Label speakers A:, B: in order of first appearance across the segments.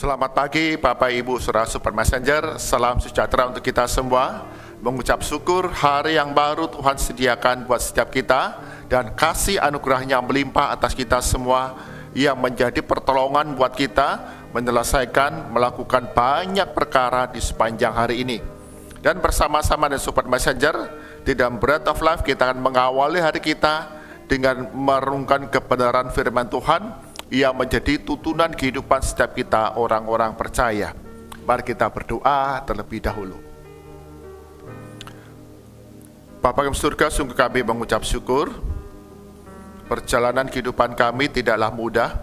A: Selamat pagi Bapak Ibu Saudara Super Messenger, salam sejahtera untuk kita semua. Mengucap syukur hari yang baru Tuhan sediakan buat setiap kita, dan kasih anugerahnya melimpah atas kita semua yang menjadi pertolongan buat kita menyelesaikan, melakukan banyak perkara di sepanjang hari ini. Dan bersama-sama dengan Super Messenger di dalam Bread of Life, kita akan mengawali hari kita dengan merenungkan kebenaran firman Tuhan yang menjadi tuntunan kehidupan setiap kita orang-orang percaya. Mari kita berdoa terlebih dahulu. Bapa kami surga, sungguh kami mengucap syukur. Perjalanan kehidupan kami tidaklah mudah,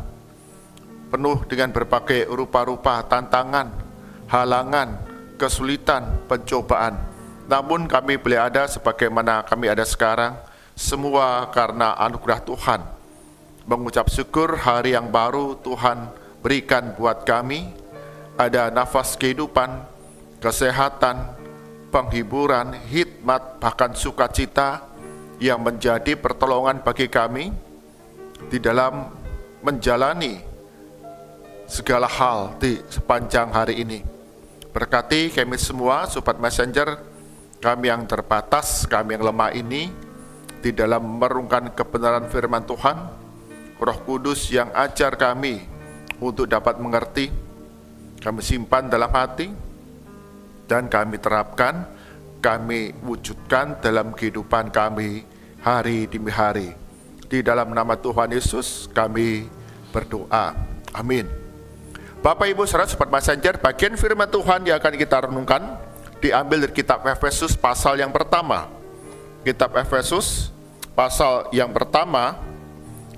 A: penuh dengan berbagai rupa-rupa tantangan, halangan, kesulitan, pencobaan. Namun kami boleh ada sebagaimana kami ada sekarang, semua karena anugerah Tuhan. Mengucap syukur hari yang baru Tuhan berikan buat kami, ada nafas kehidupan, kesehatan, penghiburan, hikmat, bahkan sukacita yang menjadi pertolongan bagi kami di dalam menjalani segala hal di sepanjang hari ini. Berkati kami semua, Sobat Messenger, kami yang terbatas, kami yang lemah ini, di dalam merenungkan kebenaran firman Tuhan. Roh Kudus yang ajar kami untuk dapat mengerti, kami simpan dalam hati, dan kami terapkan, kami wujudkan dalam kehidupan kami hari demi hari. Di dalam nama Tuhan Yesus kami berdoa. Amin. Bapak Ibu Saudara Sobat Messenger, bagian firman Tuhan yang akan kita renungkan diambil dari kitab Efesus pasal yang pertama. Kitab Efesus pasal yang pertama,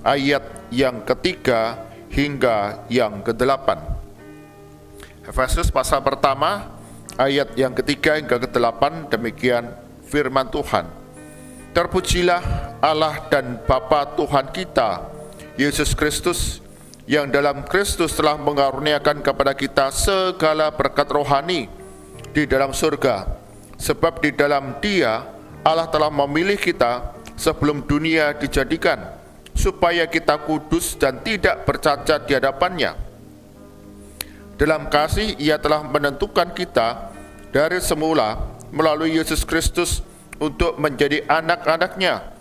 A: ayat yang ketiga hingga yang ke-8. Efesus pasal pertama, ayat yang ketiga hingga ke-8, demikian firman Tuhan. Terpujilah Allah dan Bapa Tuhan kita, Yesus Kristus, yang dalam Kristus telah mengaruniakan kepada kita segala berkat rohani di dalam surga. Sebab di dalam Dia, Allah telah memilih kita sebelum dunia dijadikan, supaya kita kudus dan tidak bercacat di hadapannya. Dalam kasih Ia telah menentukan kita dari semula melalui Yesus Kristus untuk menjadi anak-anak-Nya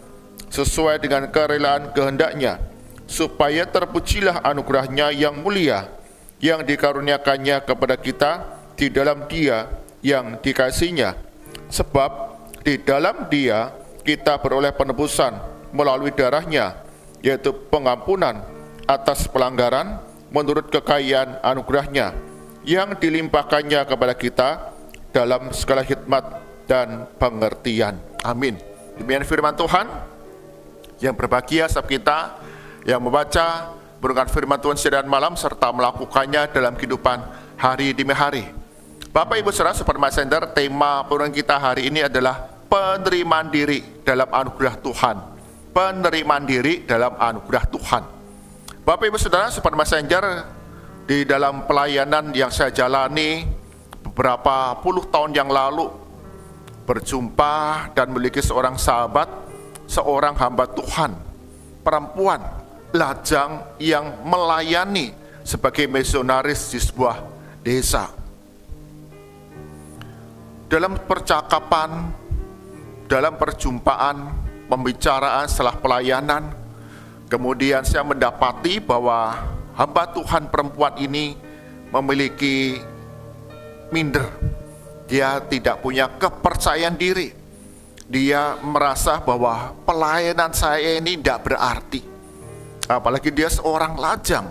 A: sesuai dengan kerelaan kehendak-Nya, supaya terpujilah anugerah-Nya yang mulia yang dikaruniakannya kepada kita di dalam Dia yang dikasihinya. Sebab di dalam Dia kita beroleh penebusan melalui darah-Nya, yaitu pengampunan atas pelanggaran menurut kekayaan anugerah-Nya yang dilimpahkannya kepada kita dalam segala hikmat dan pengertian. Amin. Demikian firman Tuhan. Yang berbahagia setiap kita yang membaca, merenungkan firman Tuhan siang dan malam, serta melakukannya dalam kehidupan hari demi hari. Bapak Ibu Saudara Super Messenger, tema perenungan kita hari ini adalah penerimaan diri dalam anugerah Tuhan. Penerimaan diri dalam anugerah Tuhan. Bapak Ibu Saudara Super Messenger, di dalam pelayanan yang saya jalani beberapa puluh tahun yang lalu, berjumpa dan memiliki seorang sahabat, seorang hamba Tuhan, perempuan lajang yang melayani sebagai misionaris di sebuah desa. Dalam percakapan, dalam perjumpaan, pembicaraan setelah pelayanan, kemudian saya mendapati bahwa hamba Tuhan perempuan ini memiliki minder. Dia tidak punya kepercayaan diri. Dia merasa bahwa pelayanan saya ini tidak berarti, apalagi dia seorang lajang,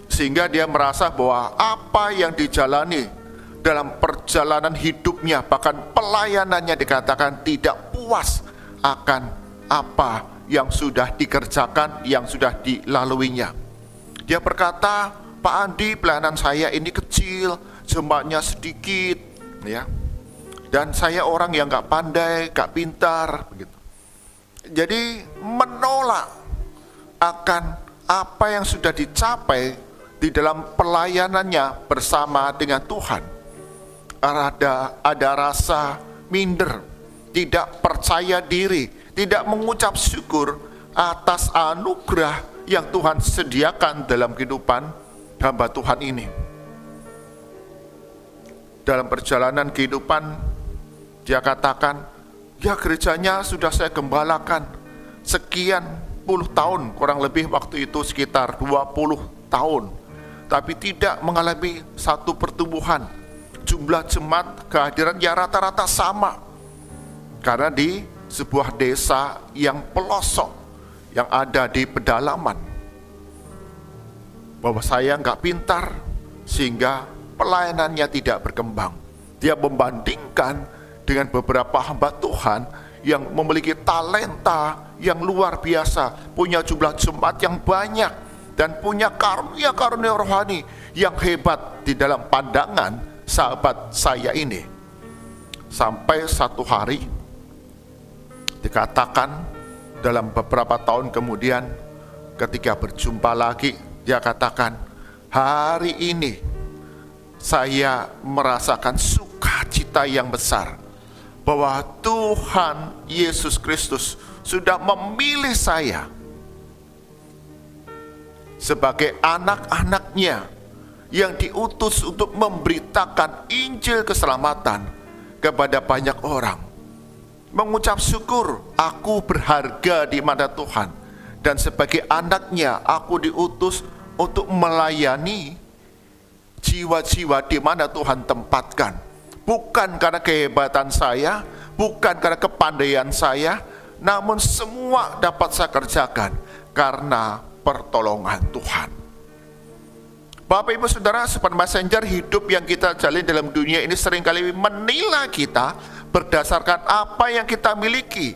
A: sehingga dia merasa bahwa apa yang dijalani dalam perjalanan hidupnya, bahkan pelayanannya, dikatakan tidak puas akan apa yang sudah dikerjakan, yang sudah dilaluinya. Dia berkata, Pak Andi, pelayanan saya ini kecil, jemaatnya sedikit, ya, dan saya orang yang gak pandai, gak pintar, begitu. Jadi menolak akan apa yang sudah dicapai di dalam pelayanannya bersama dengan Tuhan. Ada rasa minder, tidak percaya diri, tidak mengucap syukur atas anugerah yang Tuhan sediakan dalam kehidupan hamba Tuhan ini. dalam perjalanan kehidupan, dia katakan, ya gerejanya sudah saya gembalakan sekian puluh tahun, kurang lebih waktu itu sekitar 20 tahun, tapi tidak mengalami satu pertumbuhan. Jumlah jemaat kehadiran ya rata-rata sama, karena di sebuah desa yang pelosok, yang ada di pedalaman. Bahwa saya nggak pintar, sehingga pelayanannya tidak berkembang. Dia membandingkan dengan beberapa hamba Tuhan yang memiliki talenta yang luar biasa, punya jumlah jemaat yang banyak, dan punya karunia-karunia rohani yang hebat di dalam pandangan sahabat saya ini. Sampai satu hari dikatakan dalam beberapa tahun kemudian, ketika berjumpa lagi, dia katakan, hari ini saya merasakan sukacita yang besar bahwa Tuhan Yesus Kristus sudah memilih saya sebagai anak-anaknya yang diutus untuk memberitakan Injil keselamatan kepada banyak orang. Mengucap syukur, aku berharga di mata Tuhan, dan sebagai anaknya aku diutus untuk melayani jiwa-jiwa di mana Tuhan tempatkan. Bukan karena kehebatan saya, bukan karena kepandaian saya, namun semua dapat saya kerjakan karena pertolongan Tuhan. Bapak Ibu Saudara, Sobat Messenger, hidup yang kita jalani dalam dunia ini seringkali menilai kita berdasarkan apa yang kita miliki,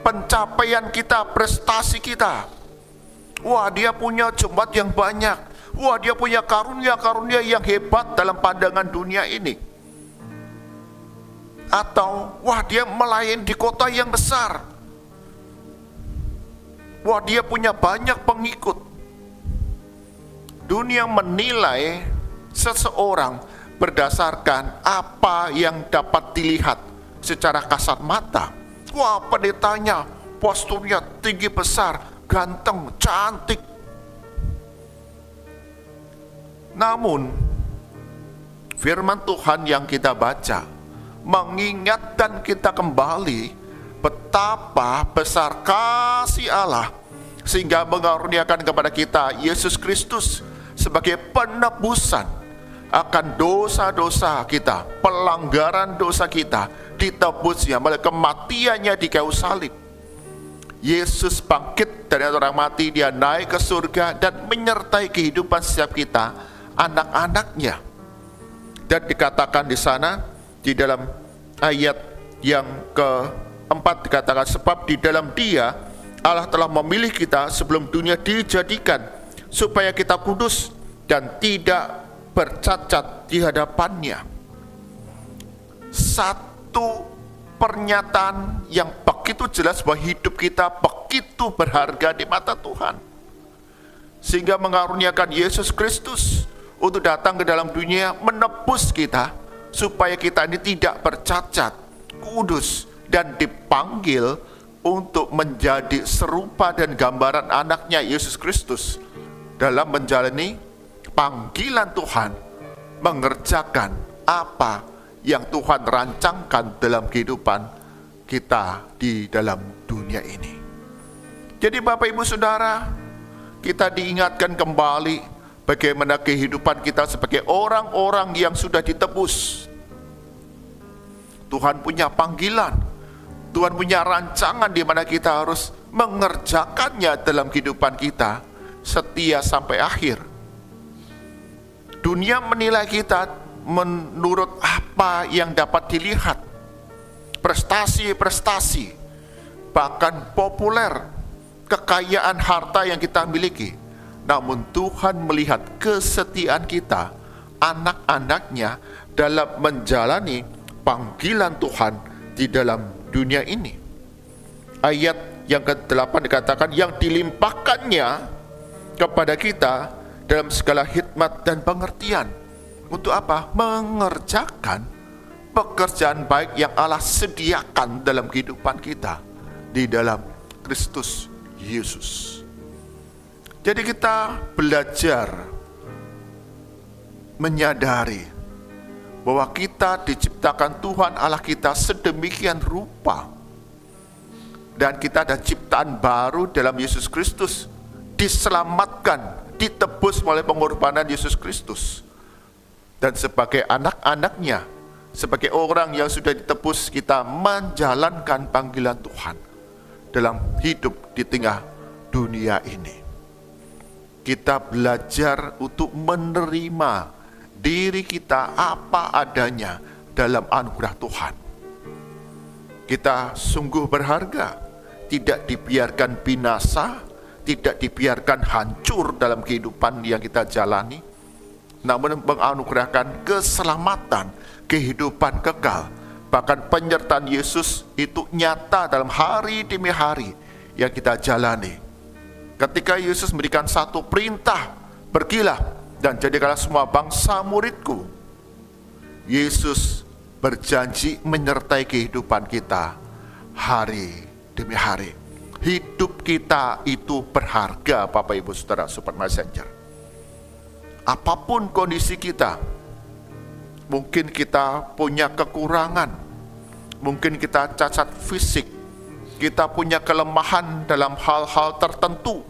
A: pencapaian kita, prestasi kita. Wah, dia punya jemaat yang banyak. Wah, dia punya karunia-karunia yang hebat dalam pandangan dunia ini. Atau, wah, dia melayani di kota yang besar. Wah, dia punya banyak pengikut. Dunia menilai seseorang berdasarkan apa yang dapat dilihat secara kasat mata. Wah, pendetanya, posturnya tinggi besar, ganteng, cantik. Namun, firman Tuhan yang kita baca mengingatkan kita kembali betapa besar kasih Allah, sehingga mengaruniakan kepada kita Yesus Kristus sebagai penebusan akan dosa-dosa kita, pelanggaran dosa kita, ditebusnya melalui kematiannya di kayu salib. Yesus bangkit dari orang mati, dia naik ke surga dan menyertai kehidupan setiap kita, anak-anaknya. Dan dikatakan di sana, di dalam ayat yang keempat dikatakan, sebab di dalam Dia Allah telah memilih kita sebelum dunia dijadikan, supaya kita kudus dan tidak bercacat di hadapannya. Satu pernyataan yang begitu jelas bahwa hidup kita begitu berharga di mata Tuhan, sehingga mengaruniakan Yesus Kristus untuk datang ke dalam dunia menebus kita, supaya kita ini tidak bercacat, kudus, dan dipanggil untuk menjadi serupa dan gambaran anaknya Yesus Kristus dalam menjalani panggilan Tuhan, mengerjakan apa yang Tuhan rancangkan dalam kehidupan kita di dalam dunia ini. Jadi Bapak Ibu Saudara, kita diingatkan kembali bagaimana kehidupan kita sebagai orang-orang yang sudah ditebus. Tuhan punya panggilan, Tuhan punya rancangan di mana kita harus mengerjakannya dalam kehidupan kita setia sampai akhir. Dunia menilai kita menurut apa yang dapat dilihat, prestasi-prestasi, bahkan populer, kekayaan harta yang kita miliki. Namun Tuhan melihat kesetiaan kita, anak-anaknya, dalam menjalani panggilan Tuhan di dalam dunia ini. Ayat yang ke-8 dikatakan, yang dilimpahkannya kepada kita dalam segala hikmat dan pengertian. Untuk apa? Mengerjakan pekerjaan baik yang Allah sediakan dalam kehidupan kita di dalam Kristus Yesus. Jadi kita belajar menyadari bahwa kita diciptakan Tuhan Allah kita sedemikian rupa, dan kita ada ciptaan baru dalam Yesus Kristus, diselamatkan, ditebus oleh pengorbanan Yesus Kristus. Dan sebagai anak-anaknya, sebagai orang yang sudah ditebus, kita menjalankan panggilan Tuhan dalam hidup di tengah dunia ini. Kita belajar untuk menerima diri kita apa adanya dalam anugerah Tuhan. Kita sungguh berharga, tidak dibiarkan binasa, tidak dibiarkan hancur dalam kehidupan yang kita jalani, namun menganugerahkan keselamatan, kehidupan kekal. Bahkan penyertaan Yesus itu nyata dalam hari demi hari yang kita jalani. Ketika Yesus memberikan satu perintah, pergilah dan jadikanlah semua bangsa muridku. Yesus berjanji menyertai kehidupan kita hari demi hari. Hidup kita itu berharga, Bapak Ibu Saudara Sobat Messenger. Apapun kondisi kita, mungkin kita punya kekurangan, mungkin kita cacat fisik, kita punya kelemahan dalam hal-hal tertentu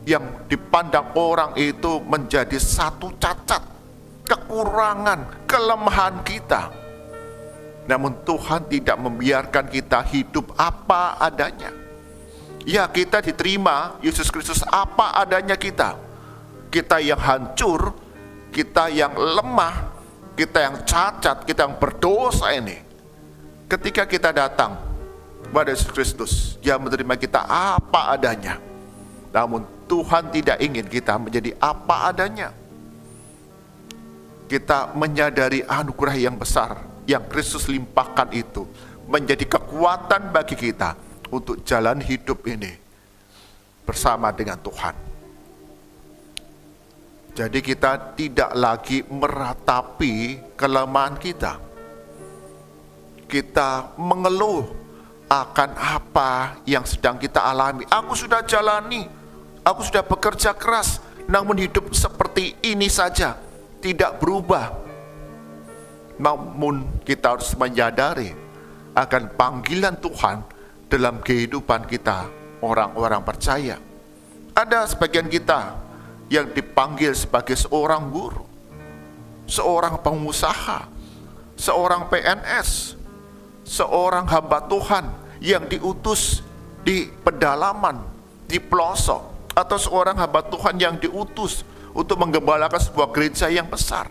A: yang dipandang orang itu menjadi satu cacat, kekurangan, kelemahan kita. Namun Tuhan tidak membiarkan kita hidup apa adanya. Ya, kita diterima Yesus Kristus apa adanya kita. Kita yang hancur, kita yang lemah, kita yang cacat, kita yang berdosa ini. Ketika kita datang kepada Yesus Kristus, Dia menerima kita apa adanya. Namun Tuhan tidak ingin kita menjadi apa adanya. Kita menyadari anugerah yang besar yang Kristus limpahkan itu menjadi kekuatan bagi kita untuk jalan hidup ini bersama dengan Tuhan. Jadi kita tidak lagi meratapi kelemahan kita. Kita mengeluh akan apa yang sedang kita alami. Aku sudah jalani, aku sudah bekerja keras, namun hidup seperti ini saja, tidak berubah. Namun kita harus menyadari akan panggilan Tuhan dalam kehidupan kita, orang-orang percaya. Ada sebagian kita yang dipanggil sebagai seorang guru, seorang pengusaha, seorang PNS, seorang hamba Tuhan yang diutus di pedalaman, di pelosok, atau seorang hamba Tuhan yang diutus untuk menggembalakan sebuah gereja yang besar.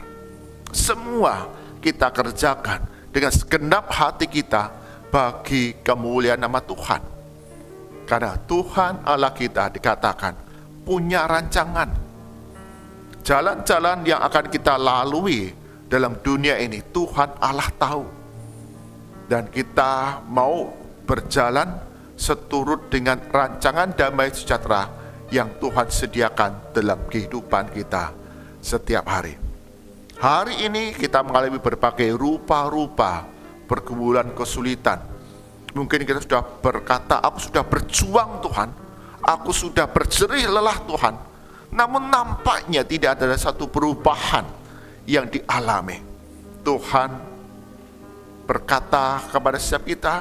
A: Semua kita kerjakan dengan segenap hati kita bagi kemuliaan nama Tuhan. Karena Tuhan Allah kita dikatakan punya rancangan. Jalan-jalan yang akan kita lalui dalam dunia ini Tuhan Allah tahu. Dan kita mau berjalan seturut dengan rancangan damai sejahtera yang Tuhan sediakan dalam kehidupan kita setiap hari. Hari ini kita mengalami berbagai rupa-rupa pergumulan kesulitan. Mungkin kita sudah berkata, aku sudah berjuang Tuhan, aku sudah berjerih lelah Tuhan, namun nampaknya tidak ada satu perubahan yang dialami. Tuhan berkata kepada setiap kita,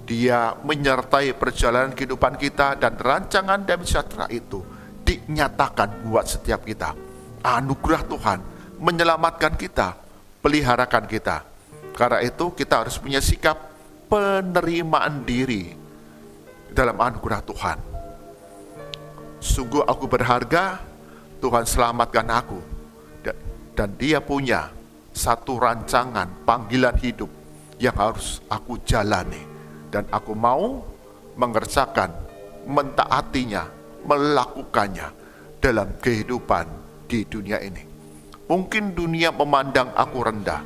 A: Dia menyertai perjalanan kehidupan kita, dan rancangan damai sejahtera itu dinyatakan buat setiap kita. Anugerah Tuhan menyelamatkan kita, peliharakan kita. Karena itu kita harus punya sikap penerimaan diri dalam anugerah Tuhan. Sungguh aku berharga, Tuhan selamatkan aku, dan Dia punya satu rancangan panggilan hidup yang harus aku jalani, dan aku mau mengerjakan, mentaatinya, melakukannya dalam kehidupan di dunia ini. Mungkin dunia memandang aku rendah,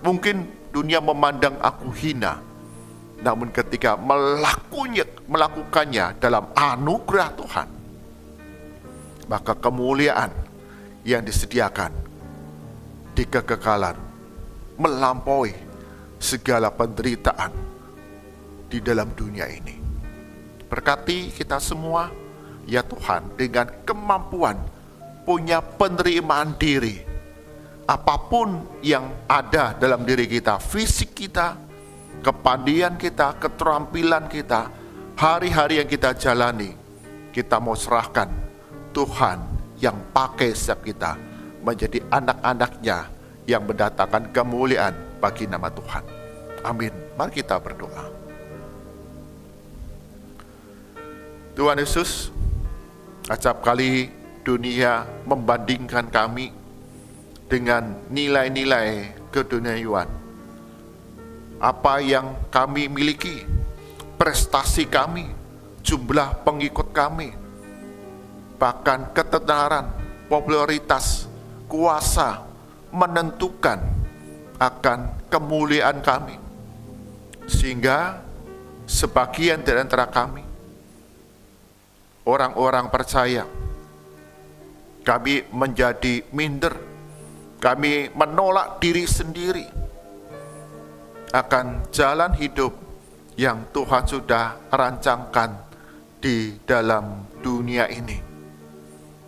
A: mungkin dunia memandang aku hina, namun ketika melakukannya dalam anugerah Tuhan, maka kemuliaan yang disediakan di kekekalan melampaui segala penderitaan di dalam dunia ini. Berkati kita semua, ya Tuhan, dengan kemampuan punya penerimaan diri apapun yang ada dalam diri kita, fisik kita, kepandian kita, keterampilan kita, hari-hari yang kita jalani, kita mau serahkan Tuhan yang pakai setiap kita menjadi anak-anaknya yang mendatangkan kemuliaan bagi nama Tuhan. Amin. Mari kita berdoa. Tuhan Yesus, acap kali dunia membandingkan kami dengan nilai-nilai keduniaan. Apa yang kami miliki, prestasi kami, jumlah pengikut kami, bahkan ketenaran, popularitas, kuasa menentukan akan kemuliaan kami. Sehingga sebagian dari antara kami, orang-orang percaya, kami menjadi minder, kami menolak diri sendiri akan jalan hidup yang Tuhan sudah rancangkan di dalam dunia ini.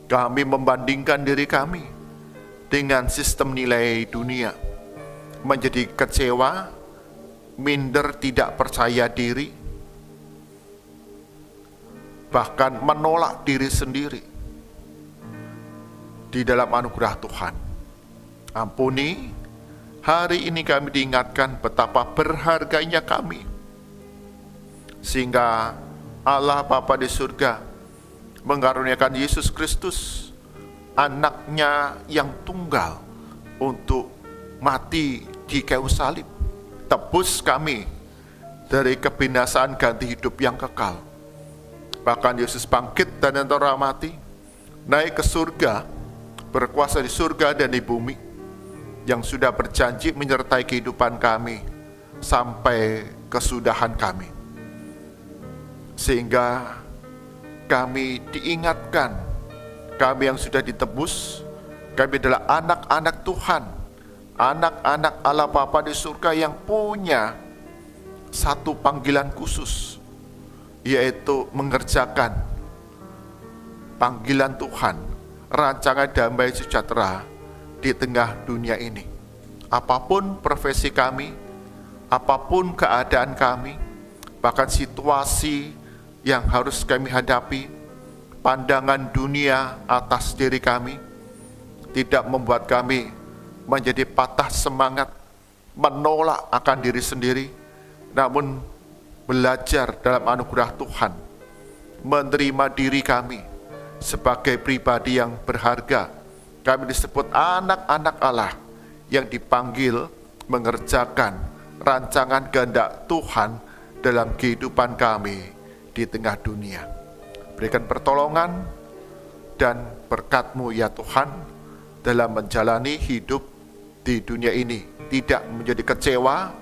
A: Kami membandingkan diri kami dengan sistem nilai dunia, menjadi kecewa, minder, tidak percaya diri, bahkan menolak diri sendiri di dalam anugerah Tuhan. Ampuni, hari ini kami diingatkan betapa berharganya kami, sehingga Allah Bapa di surga mengaruniakan Yesus Kristus, anaknya yang tunggal, untuk mati di kayu salib, tebus kami dari kebinasaan, ganti hidup yang kekal. Bahkan Yesus bangkit dan antara mati, naik ke surga, berkuasa di surga dan di bumi, yang sudah berjanji menyertai kehidupan kami sampai kesudahan kami. Sehingga kami diingatkan, kami yang sudah ditebus, kami adalah anak-anak Tuhan, anak-anak Allah Bapa di surga yang punya satu panggilan khusus, yaitu mengerjakan panggilan Tuhan, rancangan damai sejahtera di tengah dunia ini. Apapun profesi kami, apapun keadaan kami, bahkan situasi yang harus kami hadapi, pandangan dunia atas diri kami tidak membuat kami menjadi patah semangat, menolak akan diri sendiri, namun belajar dalam anugerah Tuhan, menerima diri kami sebagai pribadi yang berharga. Kami disebut anak-anak Allah yang dipanggil mengerjakan rancangan kehendak Tuhan dalam kehidupan kami di tengah dunia. Berikan pertolongan dan berkat-Mu ya Tuhan dalam menjalani hidup di dunia ini, tidak menjadi kecewa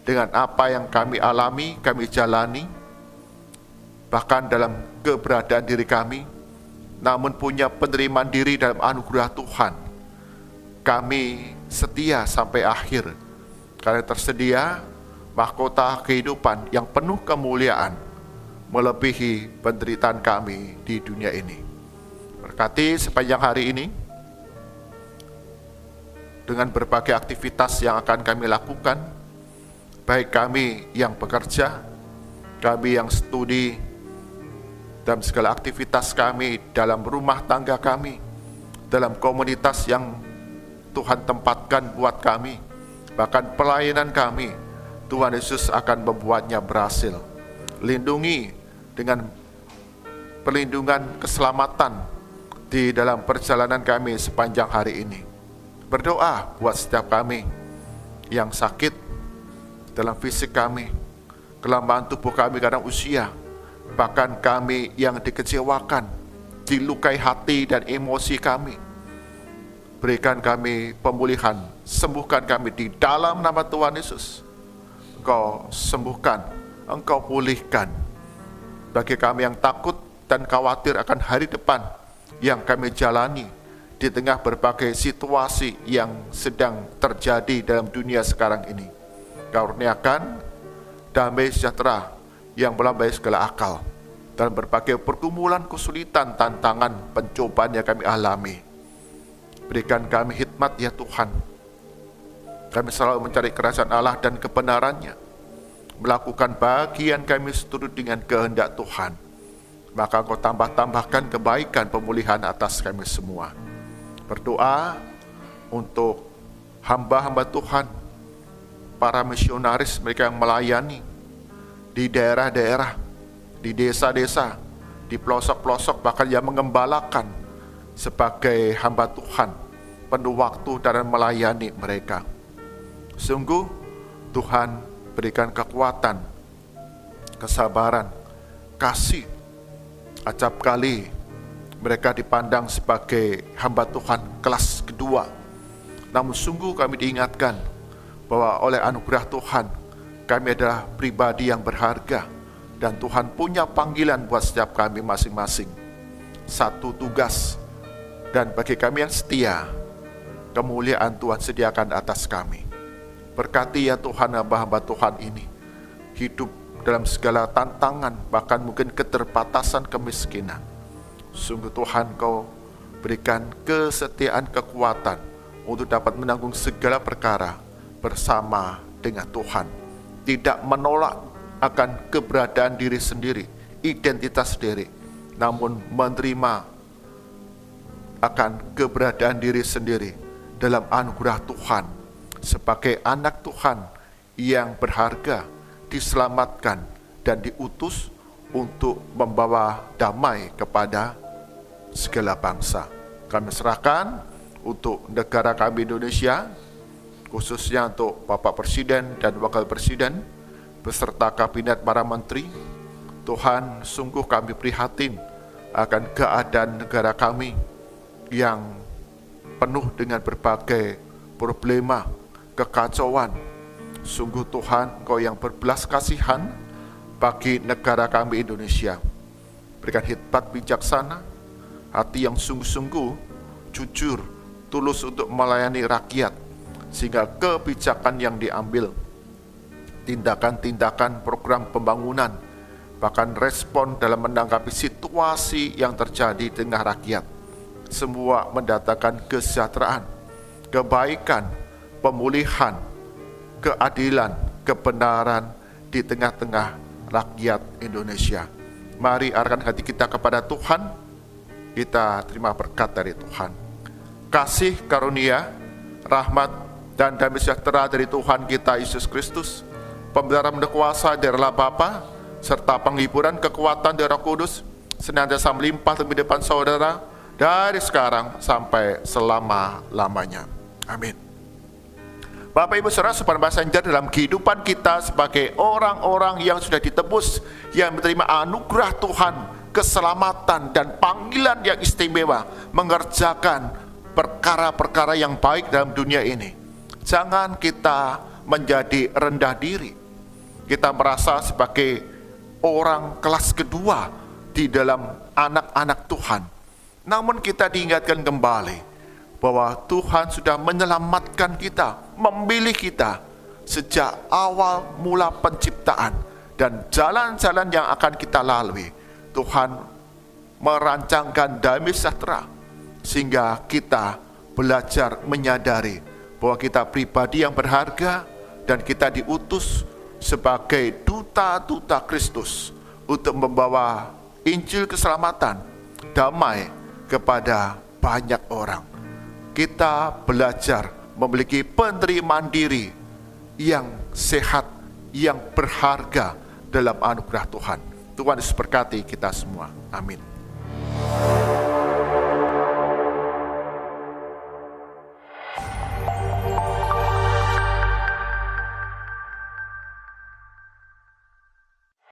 A: dengan apa yang kami alami, kami jalani, bahkan dalam keberadaan diri kami, namun punya penerimaan diri dalam anugerah Tuhan. Kami setia sampai akhir, karena tersedia mahkota kehidupan yang penuh kemuliaan melebihi penderitaan kami di dunia ini. Berkati sepanjang hari ini dengan berbagai aktivitas yang akan kami lakukan, baik kami yang bekerja, kami yang studi, dalam segala aktivitas kami, dalam rumah tangga kami, dalam komunitas yang Tuhan tempatkan buat kami, bahkan pelayanan kami, Tuhan Yesus akan membuatnya berhasil. Lindungi dengan perlindungan keselamatan di dalam perjalanan kami sepanjang hari ini. Berdoa buat setiap kami yang sakit dalam fisik kami, kelemahan tubuh kami karena usia, bahkan kami yang dikecewakan, dilukai hati dan emosi kami. Berikan kami pemulihan, sembuhkan kami di dalam nama Tuhan Yesus. Engkau sembuhkan, Engkau pulihkan. Bagi kami yang takut dan khawatir akan hari depan yang kami jalani di tengah berbagai situasi yang sedang terjadi dalam dunia sekarang ini, karuniakan damai sejahtera yang melampaui segala akal dalam berbagai pergumulan, kesulitan, tantangan, pencobaan yang kami alami. Berikan kami hikmat ya Tuhan. Kami selalu mencari kerajaan Allah dan kebenarannya, melakukan bagian kami seturut dengan kehendak Tuhan. Maka Engkau tambahkan kebaikan pemulihan atas kami semua. Berdoa untuk hamba-hamba Tuhan, para misionaris, mereka yang melayani di daerah-daerah, di desa-desa, di pelosok-pelosok, bahkan yang mengembalakan sebagai hamba Tuhan, penuh waktu dan melayani mereka. Sungguh Tuhan berikan kekuatan, kesabaran, kasih. Acap kali mereka dipandang sebagai hamba Tuhan kelas kedua. Namun sungguh kami diingatkan bahwa oleh anugerah Tuhan, kami adalah pribadi yang berharga, dan Tuhan punya panggilan buat setiap kami masing-masing. Satu tugas, dan bagi kami yang setia, kemuliaan Tuhan sediakan atas kami. Berkati ya Tuhan hamba-hamba Tuhan ini, hidup dalam segala tantangan, bahkan mungkin keterbatasan, kemiskinan. Sungguh Tuhan, Kau berikan kesetiaan, kekuatan untuk dapat menanggung segala perkara bersama dengan Tuhan. Tidak menolak akan keberadaan diri sendiri, identitas diri, namun menerima akan keberadaan diri sendiri dalam anugerah Tuhan sebagai anak Tuhan yang berharga, diselamatkan dan diutus untuk membawa damai kepada segala bangsa. Kami serahkan untuk negara kami Indonesia, khususnya untuk Bapak Presiden dan Wakil Presiden beserta kabinet para menteri. Tuhan, sungguh kami prihatin akan keadaan negara kami yang penuh dengan berbagai problema, kekacauan. Sungguh Tuhan, Engkau yang berbelas kasihan bagi negara kami Indonesia. Berikan hikmat bijaksana, hati yang sungguh-sungguh, jujur, tulus untuk melayani rakyat, sehingga kebijakan yang diambil, tindakan-tindakan program pembangunan, bahkan respon dalam menanggapi situasi yang terjadi di tengah rakyat, semua mendatangkan kesejahteraan, kebaikan, pemulihan, keadilan, kebenaran di tengah-tengah rakyat Indonesia. Mari arahkan hati kita kepada Tuhan, kita terima berkat dari Tuhan. Kasih karunia, rahmat, dan damai sejahtera dari Tuhan kita Yesus Kristus, pemeliharaan kuasa dari Allah Bapa, serta penghiburan kekuatan dari Roh Kudus, senantiasa melimpah di depan saudara, dari sekarang sampai selama-lamanya. Amin. Bapak Ibu Saudara, sopan messenger, dalam kehidupan kita sebagai orang-orang yang sudah ditebus, yang menerima anugerah Tuhan, keselamatan dan panggilan yang istimewa, mengerjakan perkara-perkara yang baik dalam dunia ini. Jangan kita menjadi rendah diri, kita merasa sebagai orang kelas kedua di dalam anak-anak Tuhan. Namun kita diingatkan kembali bahwa Tuhan sudah menyelamatkan kita, memilih kita sejak awal mula penciptaan, dan jalan-jalan yang akan kita lalui Tuhan merancangkan damai sejahtera, sehingga kita belajar menyadari bahwa kita pribadi yang berharga, dan kita diutus sebagai duta-duta Kristus untuk membawa Injil keselamatan, damai kepada banyak orang. Kita belajar memiliki penerimaan diri yang sehat, yang berharga dalam anugerah Tuhan. Tuhan Yesus berkati kita semua. Amin.